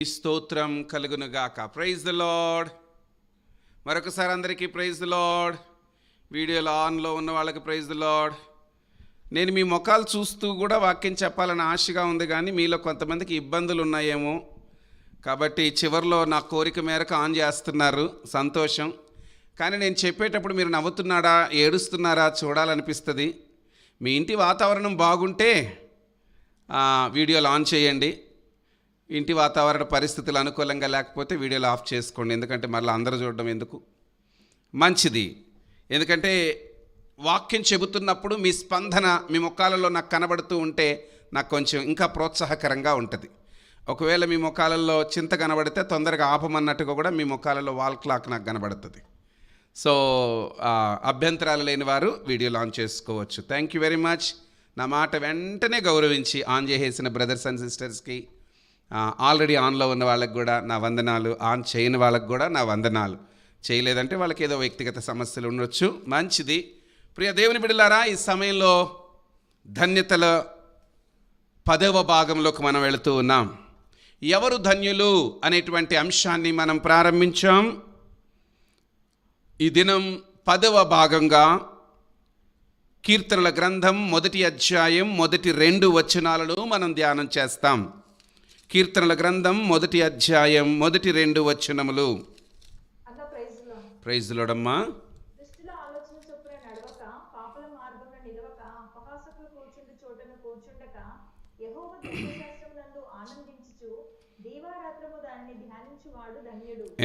స్తోత్రం కలుగునుగాక. Praise the lord. మరొకసారి అందరికీ ప్రైజ్ ద లార్డ్. వీడియోలో ఆన్లో ఉన్న వాళ్ళకి ప్రైజ్ ద లార్డ్. నేను మీ ముఖాలు చూస్తూ కూడా వాక్యం చెప్పాలని ఆశగా ఉంది, కానీ మీలో కొంతమందికి ఇబ్బందులు ఉన్నాయేమో, కాబట్టి చివరిలో నా కోరిక మేరకు ఆన్ చేస్తున్నారు. సంతోషం. కానీ నేను చెప్పేటప్పుడు మీరు నవ్వుతున్నారా, ఏడుస్తున్నారా చూడాలనిపిస్తుంది. మీ ఇంటి వాతావరణం బాగుంటే వీడియోలు ఆన్ చేయండి. ఇంటి వాతావరణ పరిస్థితులు అనుకూలంగా లేకపోతే వీడియోలు ఆఫ్ చేసుకోండి. ఎందుకంటే మళ్ళీ అందరూ చూడడం ఎందుకు, మంచిది. ఎందుకంటే వాక్యం చెబుతున్నప్పుడు మీ స్పందన మీ ముఖాలలో నాకు కనబడుతూ ఉంటే నాకు కొంచెం ఇంకా ప్రోత్సాహకరంగా ఉంటుంది. ఒకవేళ మీ ముఖాలలో చింత కనబడితే తొందరగా ఆపమన్నట్టుగా కూడా మీ ముఖాలలో వాల్ క్లాక్ నాకు కనబడుతుంది. సో అభ్యంతరాలు లేని వారు వీడియోలు ఆన్ చేసుకోవచ్చు. Thank you very much. నా మాట వెంటనే గౌరవించి ఆన్ చేసేసిన బ్రదర్స్ అండ్ సిస్టర్స్కి, ఆల్రెడీ ఆన్లో ఉన్న వాళ్ళకి కూడా నా వందనాలు, ఆన్ చేయని వాళ్ళకి కూడా నా వందనాలు. చేయలేదంటే వాళ్ళకి ఏదో వ్యక్తిగత సమస్యలు ఉండొచ్చు. మంచిది. ప్రియ దేవుని బిడ్డలారా, ఈ సమయంలో ధన్యతల 10వ భాగంలోకి మనం వెళుతూ ఉన్నాం. ఎవరు ధన్యులు అనేటువంటి అంశాన్ని మనం ప్రారంభించాం. ఈ దినం 10వ భాగంగా కీర్తనల గ్రంథం 1వ అధ్యాయం 1-2 వచనాలను మనం ధ్యానం చేస్తాం. కీర్తనల గ్రంథం 1వ అధ్యాయం 1-2 వచనములు. ప్రైజ్ లార్డ్ అమ్మా.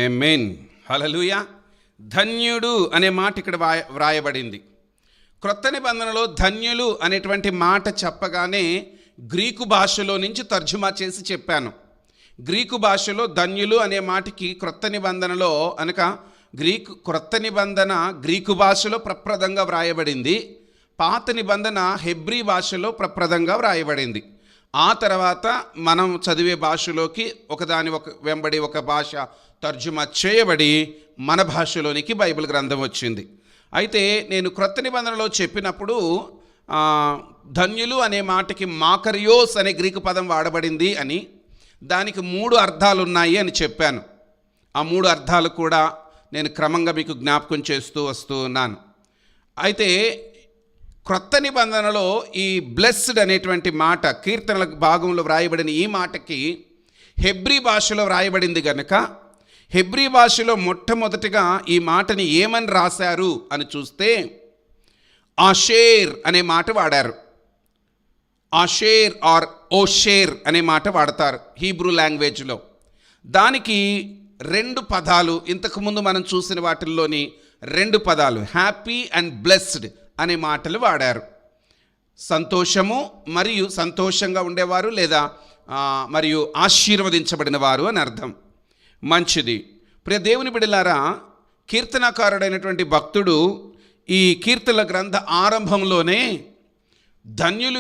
ఆమేన్. హల్లెలూయా. ధన్యుడు అనే మాట ఇక్కడ వ్రాయబడింది. క్రొత్త నిబంధనలో ధన్యులు అనేటువంటి మాట చెప్పగానే గ్రీకు భాషలో నుంచి తర్జుమా చేసి చెప్పాను. గ్రీకు భాషలో ధన్యులు అనే మాటకి క్రొత్త నిబంధనలో అనగా క్రొత్త నిబంధన గ్రీకు భాషలో ప్రప్రదంగా వ్రాయబడింది. పాత నిబంధన హెబ్రీ భాషలో ప్రప్రదంగా వ్రాయబడింది. ఆ తర్వాత మనం చదివే భాషలోకి ఒకదాని వెంబడి ఒక భాష తర్జుమా చేయబడి మన భాషలోనికి బైబిల్ గ్రంథం వచ్చింది. అయితే నేను క్రొత్త నిబంధనలో చెప్పినప్పుడు ధన్యులు అనే మాటకి మాకరియోస్ అనే గ్రీకు పదం వాడబడింది అని, దానికి 3 అర్థాలు ఉన్నాయి అని చెప్పాను. ఆ 3 అర్థాలు కూడా నేను క్రమంగా మీకు జ్ఞాపకం చేస్తూ వస్తూ ఉన్నాను. అయితే క్రొత్త నిబంధనలో ఈ బ్లెస్డ్ అనేటువంటి మాట కీర్తనల భాగంలో వ్రాయబడిన ఈ మాటకి హెబ్రీ భాషలో వ్రాయబడింది కనుక హెబ్రీ భాషలో మొట్టమొదటిగా ఈ మాటని ఏమని రాశారు అని చూస్తే ఆషేర్ అనే మాట వాడారు. ఆషేర్ ఆర్ ఓషేర్ అనే మాట వాడతారు హీబ్రూ లాంగ్వేజ్లో. దానికి 2 పదాలు, ఇంతకుముందు మనం చూసిన వాటిల్లోని 2 పదాలు హ్యాపీ అండ్ బ్లెస్డ్ అనే మాటలు వాడారు. సంతోషము మరియు సంతోషంగా ఉండేవారు లేదా మరియు ఆశీర్వదించబడిన వారు అని అర్థం. మంచిది. ప్రియ దేవుని బిడ్డలారా, కీర్తనకారుడైనటువంటి భక్తుడు ఈ కీర్తనల గ్రంథ ఆరంభంలోనే ధన్యులు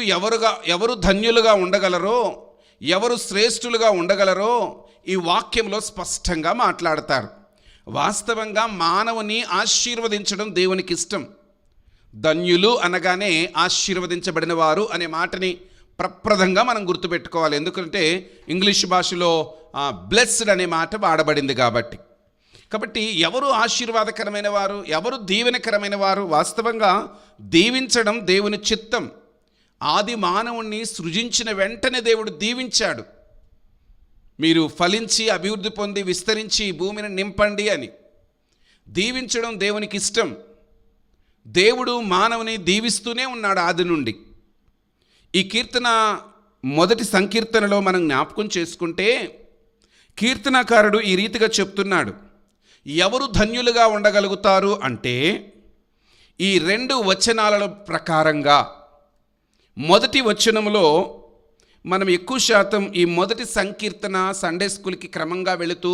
ఎవరు ధన్యులుగా ఉండగలరో, ఎవరు శ్రేష్ఠులుగా ఉండగలరో ఈ వాక్యంలో స్పష్టంగా మాట్లాడతారు. వాస్తవంగా మానవుని ఆశీర్వదించడం దేవునికి ఇష్టం. ధన్యులు అనగానే ఆశీర్వదించబడిన వారు అనే మాటని ప్రప్రదంగా మనం గుర్తుపెట్టుకోవాలి. ఎందుకంటే ఇంగ్లీష్ భాషలో బ్లెస్డ్ అనే మాట వాడబడింది కాబట్టి ఎవరు ఆశీర్వాదకరమైన వారు, ఎవరు దీవెనకరమైన వారు. వాస్తవంగా దీవించడం దేవుని చిత్తం. ఆది మానవుణ్ణి సృజించిన వెంటనే దేవుడు దీవించాడు. మీరు ఫలించి అభివృద్ధి పొంది విస్తరించి భూమిని నింపండి అని. దీవించడం దేవునికి ఇష్టం. దేవుడు మానవుని దీవిస్తూనే ఉన్నాడు ఆది నుండి. ఈ కీర్తన 1వ సంకీర్తనలో మనం జ్ఞాపకం చేసుకుంటే కీర్తనకారుడు ఈ రీతిగా చెప్తున్నాడు. ఎవరు ధన్యులుగా ఉండగలుగుతారు అంటే ఈ 2 వచనాల ప్రకారంగా మొదటి వచనంలో మనం ఎక్కువ శాతం ఈ 1వ సంకీర్తన సండే స్కూల్కి క్రమంగా వెళుతూ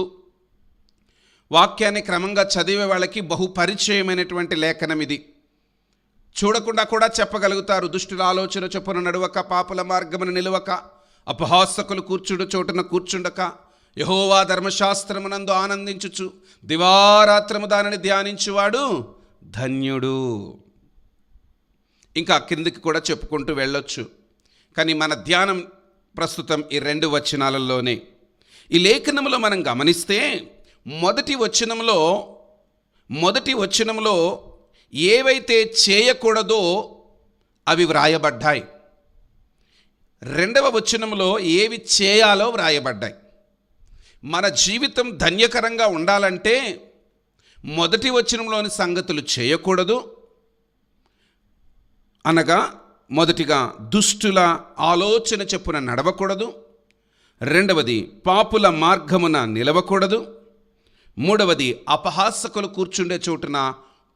వాక్యాన్ని క్రమంగా చదివే వాళ్ళకి బహుపరిచయమైనటువంటి లేఖనం ఇది. చూడకుండా కూడా చెప్పగలుగుతారు. దుష్టుల ఆలోచన చొప్పున నడువక, పాపుల మార్గమును నిలువక, అపహాసకులు కూర్చుండు చోటున కూర్చుండక, యెహోవా ధర్మశాస్త్రమునందు ఆనందించుచు దివారాత్రము దానిని ధ్యానించువాడు ధన్యుడు. ఇంకా కిందికి కూడా చెప్పుకుంటూ వెళ్ళొచ్చు, కానీ మన ధ్యానం ప్రస్తుతం ఈ 2 వచనాలలోనే. ఈ లేఖనంలో మనం గమనిస్తే మొదటి వచనంలో ఏవైతే చేయకూడదో అవి వ్రాయబడ్డాయి. రెండవ వచనంలో ఏవి చేయాలో వ్రాయబడ్డాయి. మన జీవితం ధన్యకరంగా ఉండాలంటే మొదటి వచనంలోని సంగతులు చేయకూడదు, అనగా మొదటిగా దుష్టుల ఆలోచన చొప్పున నడవకూడదు, రెండవది పాపుల మార్గమున నిలవకూడదు, మూడవది అపహాసకులు కూర్చుండే చోటున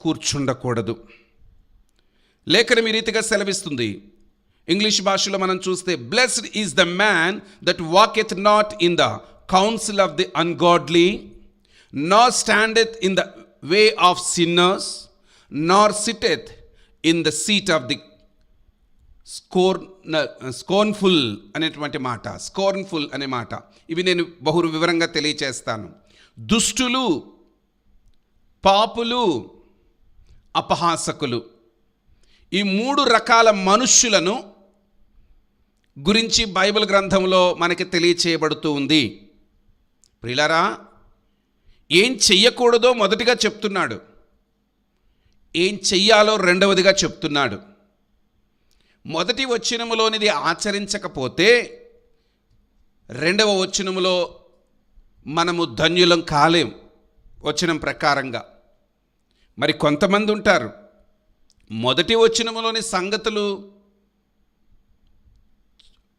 కూర్చుండకూడదు. లేఖనం ఈ రీతిగా సెలవిస్తుంది. ఇంగ్లీష్ భాషలో మనం చూస్తే, blessed is the man that walketh not in the council of the ungodly, nor standeth in the way of sinners, nor sitteth in the seat of the scornful అనేటువంటి మాట, స్కోర్న్ఫుల్ అనే మాట, ఇవి నేను బహు వివరంగా తెలియచేస్తాను. దుష్టులు, పాపులు, అపహాసకులు, ఈ 3 రకాల మనుష్యులను గురించి బైబిల్ గ్రంథంలో మనకి తెలియచేయబడుతూ ఉంది. ప్రియులారా, ఏం చెయ్యకూడదో మొదటిగా చెప్తున్నాడు, ఏం చెయ్యాలో రెండవదిగా చెప్తున్నాడు. మొదటి వచనములోనిది ఆచరించకపోతే రెండవ వచనములో మనము ధన్యులం కాలేం వచనం ప్రకారంగా. మరి కొంతమంది ఉంటారు, మొదటి వచనములోని సంగతులు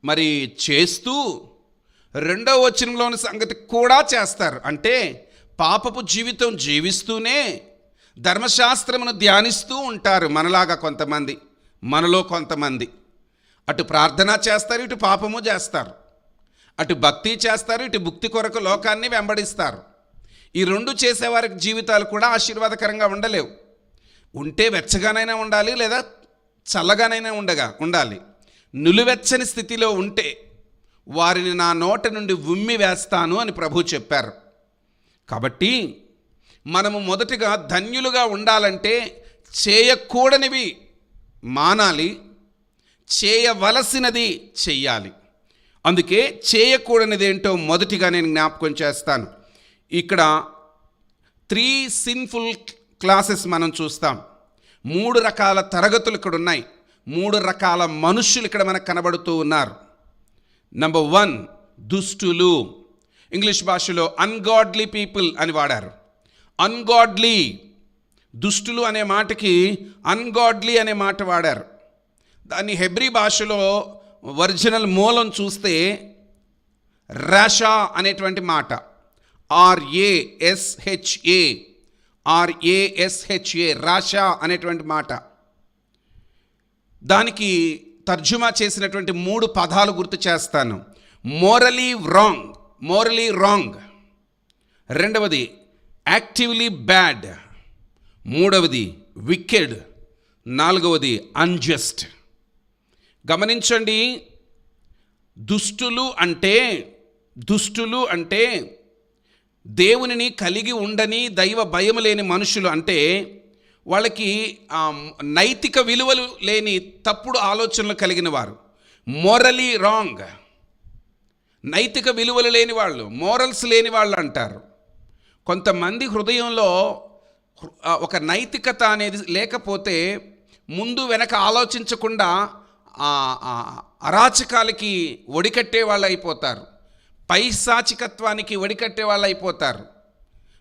మరి చేస్తూ రెండవ వచనంలోని సంగతి కూడా చేస్తారు. అంటే పాపపు జీవితం జీవిస్తూనే ధర్మశాస్త్రమును ధ్యానిస్తూ ఉంటారు. మనలో కొంతమంది అటు ప్రార్థన చేస్తారు, ఇటు పాపము చేస్తారు, అటు భక్తి చేస్తారు, ఇటు భుక్తి కొరకు లోకాన్ని వెంబడిస్తారు. ఈ 2 చేసేవారి జీవితాలు కూడా ఆశీర్వాదకరంగా ఉండలేవు. ఉంటే వెచ్చగానైనా ఉండాలి, లేదా చల్లగానైనా ఉండాలి. నులివెచ్చని స్థితిలో ఉంటే వారిని నా నోట నుండి ఉమ్మి వేస్తాను అని ప్రభు చెప్పారు. కాబట్టి మనము మొదటిగా ధన్యులుగా ఉండాలంటే చేయకూడనివి మానాలి, చేయవలసినది చెయ్యాలి. అందుకే చేయకూడనిది ఏంటో మొదటిగా నేను జ్ఞాపకం చేస్తాను. ఇక్కడ 3 సిన్ఫుల్ క్లాసెస్ మనం చూస్తాం. 3 రకాల తరగతులు ఇక్కడ ఉన్నాయి. 3 రకాల మనుష్యులు ఇక్కడ మనకు కనబడుతూ ఉన్నారు. నంబర్ 1, దుష్టులు. ఇంగ్లీష్ భాషలో అన్గాడ్లీ పీపుల్ అని వాడారు. అన్గాడ్లీ, దుష్టులు అనే మాటకి అన్గాడ్లీ అనే మాట వాడారు. దాన్ని హెబ్రీ భాషలో ఒరిజినల్ మూలం చూస్తే రాషా అనేటువంటి మాట, RASHA, రాషా అనేటువంటి మాట. దానికి తర్జుమా చేసినటువంటి 3 పదాలు గుర్తు చేస్తాను. మోరలీ రాంగ్, రెండవది యాక్టివ్లీ బ్యాడ్, మూడవది వికెడ్, నాలుగవది అన్జస్ట్. గమనించండి, దుష్టులు అంటే దేవునిని కలిగి ఉండని దైవ భయం లేని మనుషులు. అంటే వాళ్ళకి నైతిక విలువలు లేని తప్పుడు ఆలోచనలు కలిగిన వారు. మోరలీ రాంగ్, నైతిక విలువలు లేని వాళ్ళు, మోరల్స్ లేని వాళ్ళు అంటారు. కొంతమంది హృదయంలో ఒక నైతికత అనేది లేకపోతే ముందు వెనక ఆలోచించకుండా అరాచకాలకి ఒడికట్టే వాళ్ళు అయిపోతారు, పైశాచికత్వానికి ఒడికట్టే వాళ్ళు అయిపోతారు.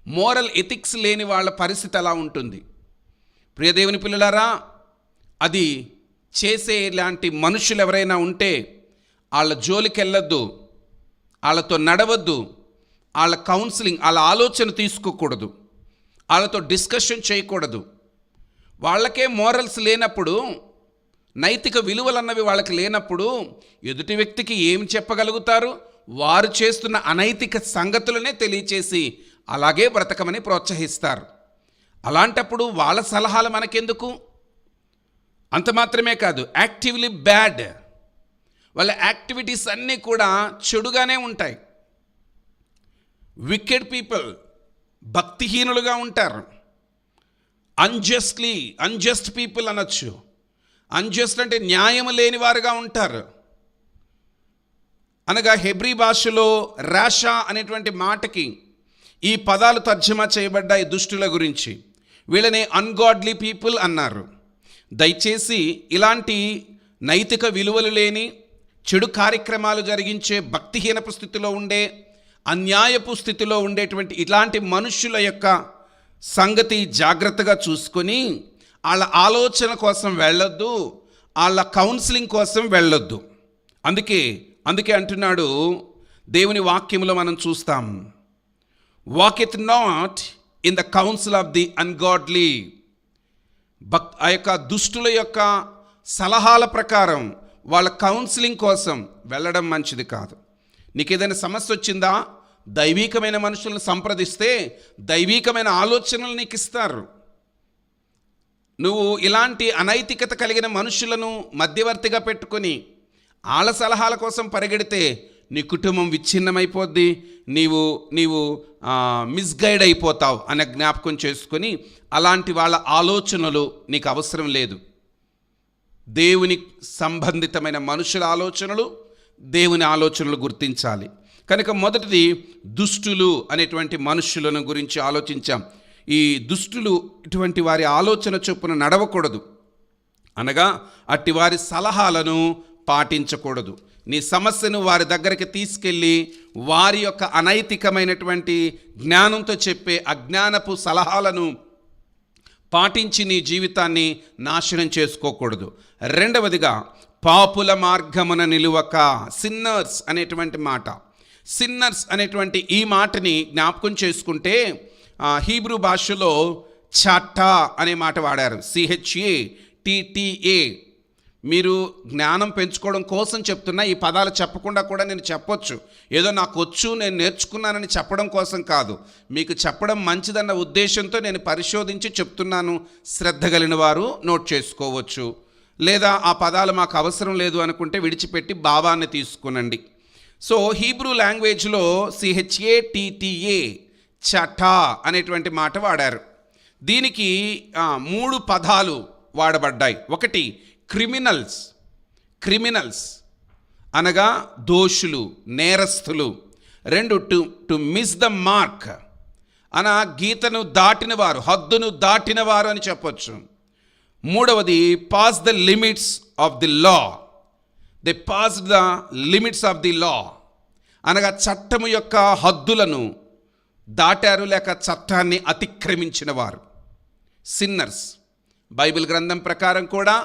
మోరల్ ఎథిక్స్ లేని వాళ్ళ పరిస్థితి అలా ఉంటుంది. ప్రియదేవుని పిల్లలారా, అది చేసే ఇలాంటి మనుషులు ఎవరైనా ఉంటే వాళ్ళ జోలికి వెళ్ళొద్దు, వాళ్ళతో నడవద్దు, వాళ్ళ కౌన్సిలింగ్, వాళ్ళ ఆలోచన తీసుకోకూడదు, వాళ్ళతో డిస్కషన్ చేయకూడదు. వాళ్ళకే మోరల్స్ లేనప్పుడు, నైతిక విలువలు అన్నవి వాళ్ళకి లేనప్పుడు ఎదుటి వ్యక్తికి ఏం చెప్పగలుగుతారు? వారు చేస్తున్న అనైతిక సంగతులనే తెలియచేసి అలాగే బ్రతకమని ప్రోత్సహిస్తారు. అలాంటప్పుడు వాళ్ళ సలహాలు మనకెందుకు? అంత మాత్రమే కాదు, యాక్టివ్లీ బ్యాడ్, వాళ్ళ యాక్టివిటీస్ అన్నీ కూడా చెడుగానే ఉంటాయి. వికెడ్ పీపుల్, భక్తిహీనులుగా ఉంటారు. అన్జస్ట్ పీపుల్ అనొచ్చు. అన్జస్ట్ అంటే న్యాయం లేని వారుగా ఉంటారు. అనగా హెబ్రీ భాషలో రాషా అనేటువంటి మాటకి ఈ పదాలు తర్జుమా చేయబడ్డాయి దుష్టుల గురించి. వీళ్ళని అన్గాడ్లీ పీపుల్ అన్నారు. దయచేసి ఇలాంటి నైతిక విలువలు లేని, చెడు కార్యక్రమాలు జరిగించే, భక్తిహీనపు స్థితిలో ఉండే, అన్యాయపు స్థితిలో ఉండేటువంటి ఇలాంటి మనుష్యుల యొక్క సంగతి జాగ్రత్తగా చూసుకొని వాళ్ళ ఆలోచన కోసం వెళ్ళొద్దు, వాళ్ళ కౌన్సిలింగ్ కోసం వెళ్ళొద్దు. అందుకే అంటున్నాడు దేవుని వాక్యంలో మనం చూస్తాం, walketh not in the council of the ungodly. ఆ యొక్క దుష్టుల యొక్క సలహాల ప్రకారం వాళ్ళ కౌన్సిలింగ్ కోసం వెళ్ళడం మంచిది కాదు. నీకు ఏదైనా సమస్య వచ్చిందా, దైవీకమైన మనుషులను సంప్రదిస్తే దైవీకమైన ఆలోచనలు నీకు ఇస్తారు. నువ్వు ఇలాంటి అనైతికత కలిగిన మనుషులను మధ్యవర్తిగా పెట్టుకొని వాళ్ళ సలహాల కోసం పరిగెడితే నీ కుటుంబం విచ్ఛిన్నమైపోద్ది, నీవు మిస్గైడ్ అయిపోతావు అనే జ్ఞాపకం చేసుకొని అలాంటి వాళ్ళ ఆలోచనలు నీకు అవసరం లేదు. దేవుని సంబంధితమైన మనుషుల ఆలోచనలు, దేవుని ఆలోచనలు గుర్తించాలి. కనుక మొదటిది దుష్టులు అనేటువంటి మనుషులను గురించి ఆలోచించాం. ఈ దుష్టులు ఇటువంటి వారి ఆలోచన చొప్పున నడవకూడదు, అనగా అట్టి వారి సలహాలను పాటించకూడదు. నీ సమస్యను వారి దగ్గరికి తీసుకెళ్ళి వారి యొక్క అనైతికమైనటువంటి జ్ఞానంతో చెప్పే అజ్ఞానపు సలహాలను పాటించి నీ జీవితాన్ని నాశనం చేసుకోకూడదు. రెండవదిగా పాపుల మార్గమున నిలువక, సిన్నర్స్ అనేటువంటి మాట. సిన్నర్స్ అనేటువంటి ఈ మాటని జ్ఞాపకం చేసుకుంటే హీబ్రూ భాషలో చాటా అనే మాట వాడారు, CHATTA. మీరు జ్ఞానం పెంచుకోవడం కోసం చెప్తున్నా, ఈ పదాలు చెప్పకుండా కూడా నేను చెప్పొచ్చు, ఏదో నాకు వచ్చు నేను నేర్చుకున్నానని చెప్పడం కోసం కాదు, మీకు చెప్పడం మంచిదన్న ఉద్దేశంతో నేను పరిశోధించి చెప్తున్నాను. శ్రద్ధ కలిగిన వారు నోట్ చేసుకోవచ్చు, లేదా ఆ పదాలు మాకు అవసరం లేదు అనుకుంటే విడిచిపెట్టి భావాన్ని తీసుకునండి. సో హీబ్రూ లాంగ్వేజ్లో CHATTA, చటా అనేటువంటి మాట వాడారు. దీనికి 3 పదాలు వాడబడ్డాయి. ఒకటి క్రిమినల్స్ అనగా దోషులు, నేరస్తులు. 2 టు మిస్ ద మార్క్ అన గీతను దాటినవారు, హద్దును దాటినవారు అని చెప్పొచ్చు. 3వది pass the limits of the law. They pass the limits of the law అనగా చట్టము యొక్క హద్దులను దాటారు, లేక చట్టాన్ని అతిక్రమించిన వారు సిన్నర్స్. బైబిల్ గ్రంథం ప్రకారం కూడా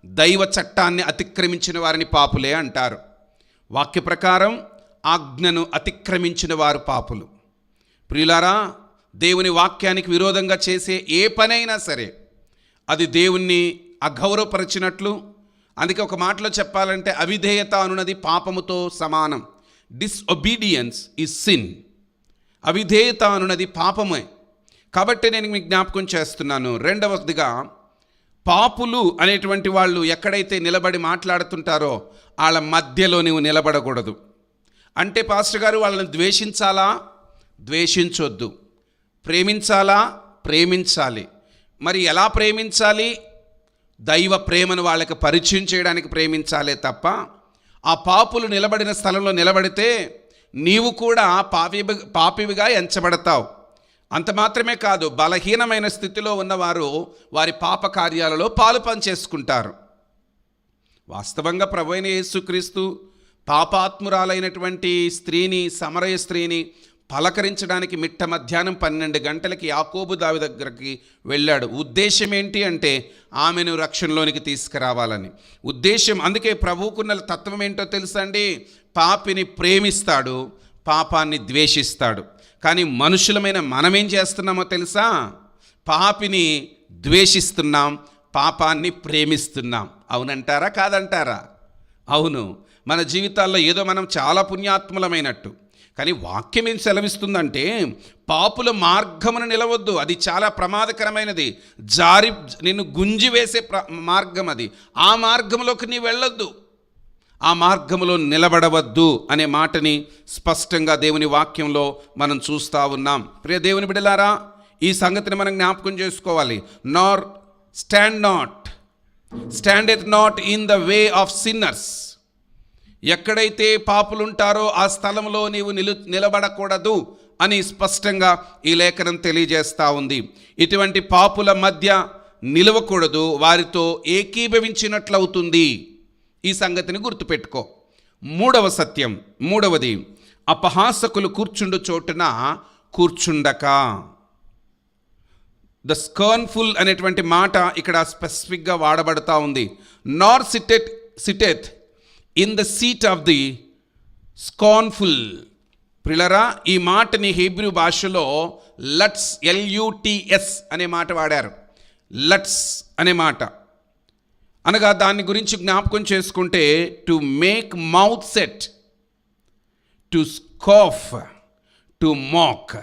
దైవ చట్టాన్ని అతిక్రమించిన వారిని పాపులే అంటారు. వాక్య ప్రకారం ఆజ్ఞను అతిక్రమించిన వారు పాపులు. ప్రియులారా, దేవుని వాక్యానికి విరోధంగా చేసే ఏ పనైనా సరే అది దేవుణ్ణి అగౌరవపరిచినట్లు. అందుకే ఒక మాటలో చెప్పాలంటే అవిధేయత అనున్నది పాపముతో సమానం. Disobedience is sin. అవిధేయత అనున్నది పాపమే. కాబట్టి నేను మీకు జ్ఞాపకం చేస్తున్నాను. రెండవదిగా పాపులు అనేటువంటి వాళ్ళు ఎక్కడైతే నిలబడి మాట్లాడుతుంటారో వాళ్ళ మధ్యలో నువ్వు నిలబడకూడదు. అంటే పాస్టర్ గారు వాళ్ళని ద్వేషించాలా? ద్వేషించొద్దు. ప్రేమించాలా? ప్రేమించాలి. మరి ఎలా ప్రేమించాలి? దైవ ప్రేమను వాళ్ళకి పరిచయం చేయడానికి ప్రేమించాలే తప్ప ఆ పాపులు నిలబడిన స్థలంలో నిలబడితే నీవు కూడా పాపివిగా ఎంచబడతావు. అంత మాత్రమే కాదు, బలహీనమైన స్థితిలో ఉన్నవారు వారి పాప కార్యాలలో పాలు పంచేసుకుంటారు. వాస్తవంగా ప్రభువైన యేసుక్రీస్తు పాపాత్మురాలైనటువంటి స్త్రీని, సమరయ స్త్రీని పలకరించడానికి మిట్ట మధ్యాహ్నం 12 గంటలకి యాకోబు దావి దగ్గరికి వెళ్ళాడు. ఉద్దేశం ఏంటి అంటే ఆమెను రక్షణలోనికి తీసుకురావాలని ఉద్దేశం. అందుకే ప్రభువుకున్న తత్వం ఏంటో తెలుసా అండి? పాపిని ప్రేమిస్తాడు, పాపాన్ని ద్వేషిస్తాడు. కానీ మనుషులమైన మనమేం చేస్తున్నామో తెలుసా? పాపిని ద్వేషిస్తున్నాం, పాపాన్ని ప్రేమిస్తున్నాం. అవునంటారా కాదంటారా? అవును. మన జీవితాల్లో ఏదో మనం చాలా పుణ్యాత్ములమైనట్టు, కానీ వాక్యం ఏం సెలవిస్తుందంటే పాపుల మార్గమున నిలవద్దు. అది చాలా ప్రమాదకరమైనది. నిన్ను గుంజి వేసే మార్గం అది. ఆ మార్గంలోకి నీ వెళ్ళొద్దు, ఆ మార్గంలో నిలబడవద్దు అనే మాటని స్పష్టంగా దేవుని వాక్యంలో మనం చూస్తూ ఉన్నాం. ప్రియ దేవుని బిడ్డలారా, ఈ సంగతిని మనం జ్ఞాపకం చేసుకోవాలి. Standeth not in the way of sinners. ఎక్కడైతే పాపులుంటారో ఆ స్థలంలో నీవు నిలబడకూడదు అని స్పష్టంగా ఈ లేఖనం తెలియజేస్తూ ఉంది. ఇటువంటి పాపుల మధ్య నిలవకూడదు, వారితో ఏకీభవించినట్లవుతుంది. ఈ సంగతిని గుర్తుపెట్టుకో. మూడవ సత్యం, మూడవది, అపహాసకులు కూర్చుండు చోటున కూర్చుండక. ద స్కర్న్ఫుల్ అనేటువంటి మాట ఇక్కడ స్పెసిఫిక్గా వాడబడతా ఉంది. Nor sitteth in the seat of the scornful. ప్రిలరా, ఈ మాటని హీబ్రూ భాషలో లట్స్, LUTS అనే మాట వాడారు. లట్స్ అనే మాట అనగా దాని గురించి జ్ఞాపకం చేసుకుంటే to make mouth set, to scoff, to mock.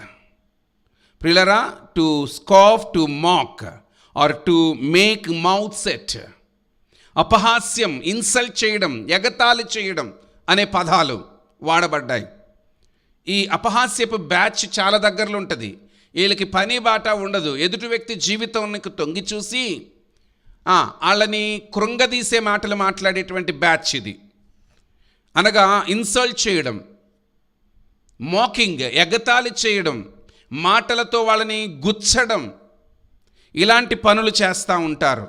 ప్రిలరా, to scoff, to mock or to make mouth set. అపహాస్యం, ఇన్సల్ట్ చేయడం, ఎగతాళి చేయడం అనే పదాలు వాడబడ్డాయి. ఈ అపహాస్యపు బ్యాచ్ చాలా దగ్గరలో ఉంటుంది. వీళ్ళకి పని బాట ఉండదు. ఎదుటి వ్యక్తి జీవితానికి తొంగి చూసి వాళ్ళని కృంగదీసే మాటలు మాట్లాడేటువంటి బ్యాచ్ ఇది. అనగా ఇన్సల్ట్ చేయడం, మాకింగ్, ఎగతాళి చేయడం, మాటలతో వాళ్ళని గుచ్చడం, ఇలాంటి పనులు చేస్తూ ఉంటారు.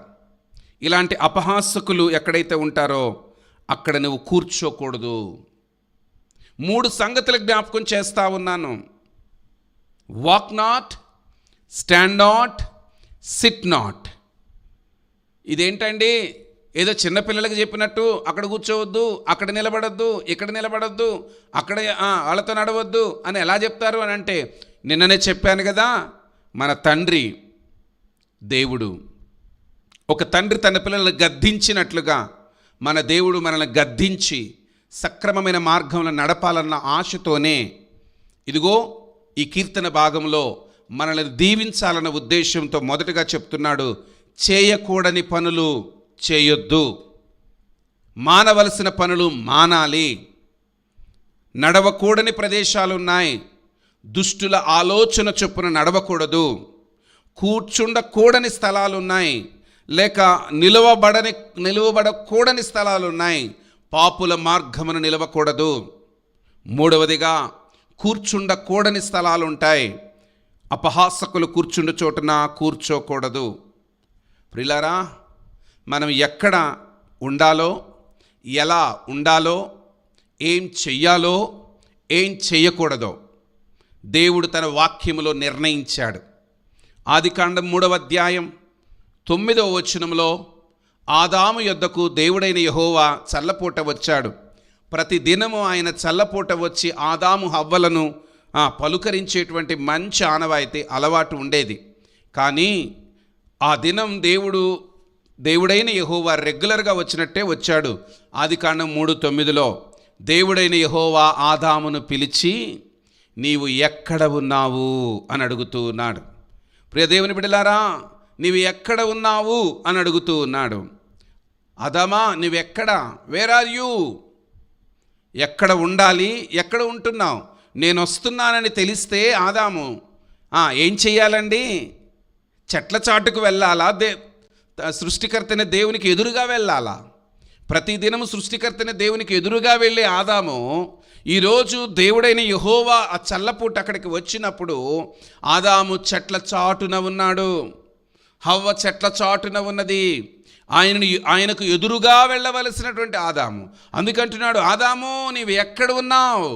ఇలాంటి అపహాసకులు ఎక్కడైతే ఉంటారో అక్కడ నువ్వు కూర్చోకూడదు. 3 సంగతులు జ్ఞాపకం చేస్తూ ఉన్నాను. Walk not, stand not, SIT not. ఇదేంటండి, ఏదో చిన్నపిల్లలకి చెప్పినట్టు అక్కడ కూర్చోవద్దు, అక్కడ నిలబడద్దు, ఇక్కడ నిలబడద్దు, అక్కడ వాళ్ళతో నడవద్దు అని ఎలా చెప్తారు అని అంటే, నిన్ననే చెప్పాను కదా, మన తండ్రి దేవుడు, ఒక తండ్రి తన పిల్లలను గద్దించినట్లుగా మన దేవుడు మనల్ని గద్దించి సక్రమమైన మార్గంలో నడపాలన్న ఆశతోనే ఇదిగో ఈ కీర్తన భాగంలో మనల్ని దీవించాలన్న ఉద్దేశంతో మొదటగా చెప్తున్నాడు, చేయకూడని పనులు చేయొద్దు, మానవలసిన పనులు మానాలి. నడవకూడని ప్రదేశాలు ఉన్నాయి, దుష్టుల ఆలోచన చొప్పున నడవకూడదు. కూర్చుండకూడని స్థలాలు ఉన్నాయి, లేక నిలువబడకూడని స్థలాలు ఉన్నాయి. పాపుల మార్గమును నిలవకూడదు. మూడవదిగా, కూర్చుండకూడని స్థలాలు ఉంటాయి. అపహాసకులు కూర్చుండు చోటున కూర్చోకూడదు. ప్రియులారా, మనం ఎక్కడ ఉండాలో, ఎలా ఉండాలో, ఏం చెయ్యాలో, ఏం చెయ్యకూడదో దేవుడు తన వాక్యములో నిర్ణయించాడు. ఆదికాండం 3వ అధ్యాయం 9వ వచనంలో ఆదాము యొద్దకు దేవుడైన యెహోవా చల్లపూట వచ్చాడు. ప్రతి దినము ఆయన చల్లపూట వచ్చి ఆదాము హవ్వలను పలుకరించేటువంటి మంచి ఆనవాయితీ అలవాటు ఉండేది. కానీ ఆ దినం దేవుడైన యెహోవా రెగ్యులర్గా వచ్చినట్టే వచ్చాడు. ఆదికాండం 3:9లో దేవుడైన యెహోవా ఆదామును పిలిచి, నీవు ఎక్కడ ఉన్నావు అని అడుగుతూ ఉన్నాడు. ప్రియ దేవుని బిడ్డలారా, నీవు ఎక్కడ ఉన్నావు అని అడుగుతూ ఉన్నాడు. ఆదామా, నువ్వెక్కడ? Where are you? ఎక్కడ ఉండాలి, ఎక్కడ ఉంటున్నావు? నేను వస్తున్నానని తెలిస్తే ఆదాము ఏం చెయ్యాలండి? చెట్ల చాటుకు వెళ్ళాలా? సృష్టికర్తైన దేవునికి ఎదురుగా వెళ్ళాలా? ప్రతిదినము సృష్టికర్తైన దేవునికి ఎదురుగా వెళ్ళే ఆదాము ఈరోజు దేవుడైన యెహోవా ఆ చల్లపూట అక్కడికి వచ్చినప్పుడు ఆదాము చెట్ల చాటున ఉన్నాడు, హవ్వ చెట్ల చాటున ఉన్నది. ఆయనకు ఎదురుగా వెళ్ళవలసినటువంటి ఆదాము అందుకంటున్నాడు, ఆదాము నీవు ఎక్కడ ఉన్నావు?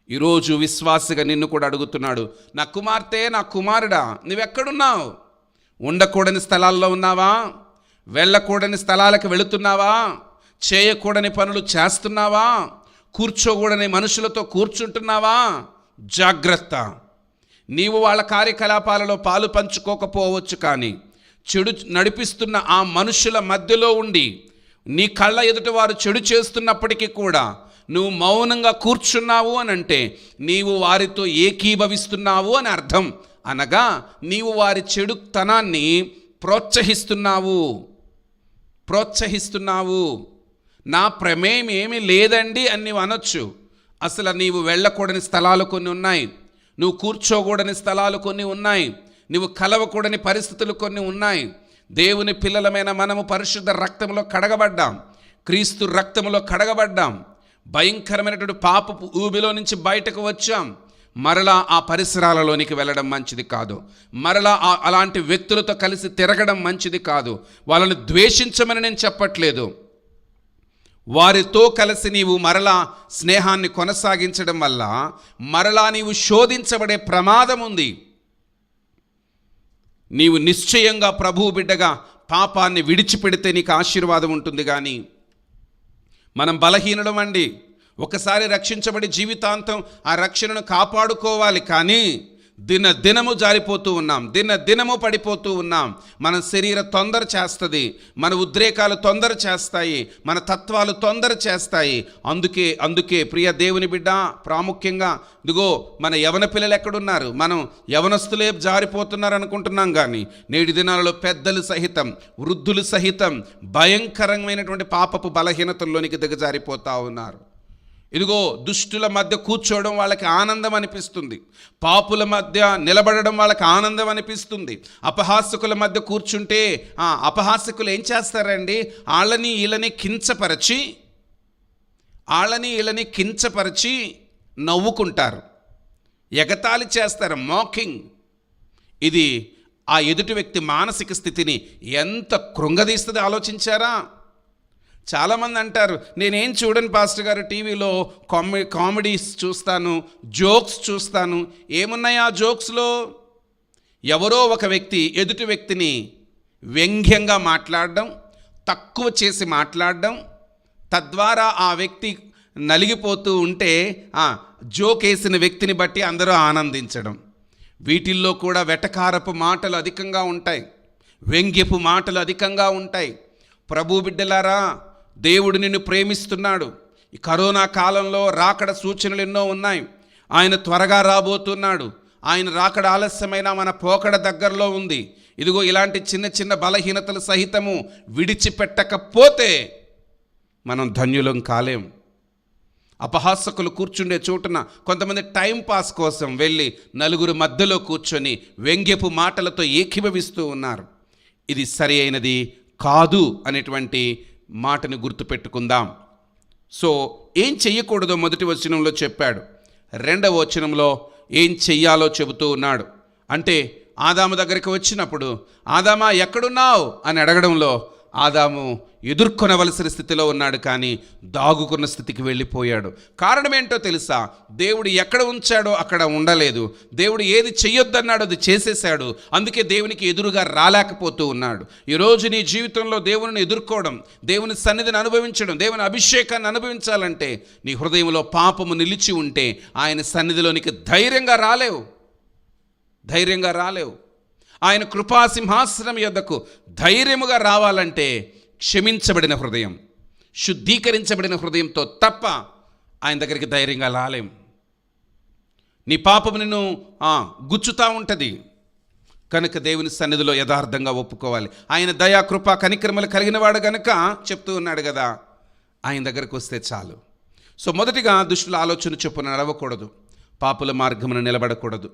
ఈరోజు విశ్వాసిగా నిన్ను కూడా అడుగుతున్నాడు, నా కుమార్తె, నా కుమారుడా, నువ్వెక్కడున్నావు? ఉండకూడని స్థలాల్లో ఉన్నావా? వెళ్ళకూడని స్థలాలకు వెళుతున్నావా? చేయకూడని పనులు చేస్తున్నావా? కూర్చోకూడని మనుషులతో కూర్చుంటున్నావా? జాగ్రత్త. నీవు వాళ్ళ కార్యకలాపాలలో పాలు పంచుకోకపోవచ్చు, కానీ చెడు నడిపిస్తున్న ఆ మనుషుల మధ్యలో ఉండి నీ కళ్ళ ఎదుట వారు చెడు చేస్తున్నప్పటికీ కూడా నువ్వు మౌనంగా కూర్చున్నావు అని అంటే నీవు వారితో ఏకీభవిస్తున్నావు అని అర్థం. అనగా నీవు వారి చెడుతనాన్ని ప్రోత్సహిస్తున్నావు. నా ప్రమేయం ఏమీ లేదండి అని నీవు అనొచ్చు. అసలు నీవు వెళ్ళకూడని స్థలాలు కొన్ని ఉన్నాయి, నువ్వు కూర్చోకూడని స్థలాలు కొన్ని ఉన్నాయి, నువ్వు కలవకూడని పరిస్థితులు కొన్ని ఉన్నాయి. దేవుని పిల్లలమైన మనము పరిశుద్ధ రక్తంలో కడగబడ్డాం, క్రీస్తు రక్తంలో కడగబడ్డాం. భయంకరమైనటువంటి పాపపు ఊబిలో నుంచి బయటకు వచ్చాం. మరలా ఆ పరిసరాలలోనికి వెళ్ళడం మంచిది కాదు. మరలా అలాంటి వ్యక్తులతో కలిసి తిరగడం మంచిది కాదు. వాళ్ళని ద్వేషించమని నేను చెప్పట్లేదు. వారితో కలిసి నీవు మరలా స్నేహాన్ని కొనసాగించడం వల్ల మరలా నీవు శోధించబడే ప్రమాదం ఉంది. నీవు నిశ్చయంగా ప్రభువు బిడ్డగా పాపాన్ని విడిచిపెడితే నీకు ఆశీర్వాదం ఉంటుంది. కానీ మనం బలహీనులం అండి. ఒకసారి రక్షించబడి జీవితాంతం ఆ రక్షణను కాపాడుకోవాలి. కానీ దినము జారిపోతూ ఉన్నాం, దినము పడిపోతూ ఉన్నాం. మన శరీర తొందర చేస్తుంది, మన ఉద్రేకాలు తొందర చేస్తాయి, మన తత్వాలు తొందర చేస్తాయి. అందుకే ప్రియ దేవుని బిడ్డ, ప్రాముఖ్యంగా ఇదిగో మన యవన పిల్లలు ఎక్కడున్నారు? మనం యవనస్తులే జారిపోతున్నారు అనుకుంటున్నాం. కానీ నేటి దినాలలో పెద్దలు సహితం, వృద్ధులు సహితం భయంకరమైనటువంటి పాపపు బలహీనతల్లోనికి దిగజారిపోతూ ఉన్నారు. ఇదిగో దుష్టుల మధ్య కూర్చోవడం వాళ్ళకి ఆనందం అనిపిస్తుంది, పాపుల మధ్య నిలబడడం వాళ్ళకి ఆనందం అనిపిస్తుంది. అపహాసకుల మధ్య కూర్చుంటే అపహాసకులు ఏం చేస్తారండి? వాళ్ళని వీళ్ళని కించపరిచి నవ్వుకుంటారు, ఎగతాళి చేస్తారు, మాకింగ్. ఇది ఆ ఎదుటి వ్యక్తి మానసిక స్థితిని ఎంత కృంగదీస్తుంది ఆలోచించారా? చాలామంది అంటారు, నేనేం చూడను పాస్టర్ గారు, టీవీలో కామెడీస్ చూస్తాను, జోక్స్ చూస్తాను. ఏమున్నాయి ఆ జోక్స్లో? ఎవరో ఒక వ్యక్తి ఎదుటి వ్యక్తిని వ్యంగ్యంగా మాట్లాడడం, తక్కువ చేసి మాట్లాడడం, తద్వారా ఆ వ్యక్తి నలిగిపోతూ ఉంటే జోక్ వేసిన వ్యక్తిని బట్టి అందరూ ఆనందించడం. వీటిల్లో కూడా వెటకారపు మాటలు అధికంగా ఉంటాయి, వ్యంగ్యపు మాటలు అధికంగా ఉంటాయి. ప్రభు బిడ్డలారా, దేవుడు నిన్ను ప్రేమిస్తున్నాడు. ఈ కరోనా కాలంలో రాకడ సూచనలు ఎన్నో ఉన్నాయి. ఆయన త్వరగా రాబోతున్నాడు. ఆయన రాకడ ఆలస్యమైన మన పోకడ దగ్గరలో ఉంది. ఇదిగో ఇలాంటి చిన్న చిన్న బలహీనతలు సహితము విడిచిపెట్టకపోతే మనం ధన్యులం కాలేం. అపహాసకులు కూర్చుండే చోటున కొంతమంది టైంపాస్ కోసం వెళ్ళి నలుగురు మధ్యలో కూర్చొని వ్యంగ్యపు మాటలతో ఏకీభవిస్తూ ఉన్నారు. ఇది సరి అయినది కాదు అనేటువంటి మాటను గుర్తుపెట్టుకుందాం. సో ఏం చెయ్యకూడదో మొదటి వచనంలో చెప్పాడు, రెండవ వచనంలో ఏం చెయ్యాలో చెబుతూ ఉన్నాడు. అంటే ఆదాము దగ్గరికి వచ్చినప్పుడు ఆదామా ఎక్కడున్నావు అని అడగడంలో ఆదాము ఎదుర్కొనవలసిన స్థితిలో ఉన్నాడు, కానీ దాగుకున్న స్థితికి వెళ్ళిపోయాడు. కారణం ఏంటో తెలుసా? దేవుడు ఎక్కడ ఉంచాడో అక్కడ ఉండలేదు. దేవుడు ఏది చెయ్యొద్దన్నాడో అది చేసేశాడు. అందుకే దేవునికి ఎదురుగా రాలేకపోతూ ఉన్నాడు. ఈరోజు నీ జీవితంలో దేవుని ఎదుర్కోవడం, దేవుని సన్నిధిని అనుభవించడం, దేవుని అభిషేకాన్ని అనుభవించాలంటే నీ హృదయంలో పాపము నిలిచి ఉంటే ఆయన సన్నిధిలోనికి ధైర్యంగా రాలేవు. ఆయన కృపాసింహాసనం యొద్దకు ధైర్యముగా రావాలంటే క్షమించబడిన హృదయం, శుద్ధీకరించబడిన హృదయంతో తప్ప ఆయన దగ్గరికి ధైర్యంగా రాలేం. నీ పాపము నిన్ను గుచ్చుతూ ఉంటుంది కనుక దేవుని సన్నిధిలో యథార్థంగా ఒప్పుకోవాలి. ఆయన దయా కృప కనికరములు కలిగిన వాడు కనుక చెప్తూ ఉన్నాడు కదా, ఆయన దగ్గరకు వస్తే చాలు. సో మొదటిగా దుష్టుల ఆలోచన చొప్పున నడవకూడదు, పాపుల మార్గమును నిలబడకూడదు,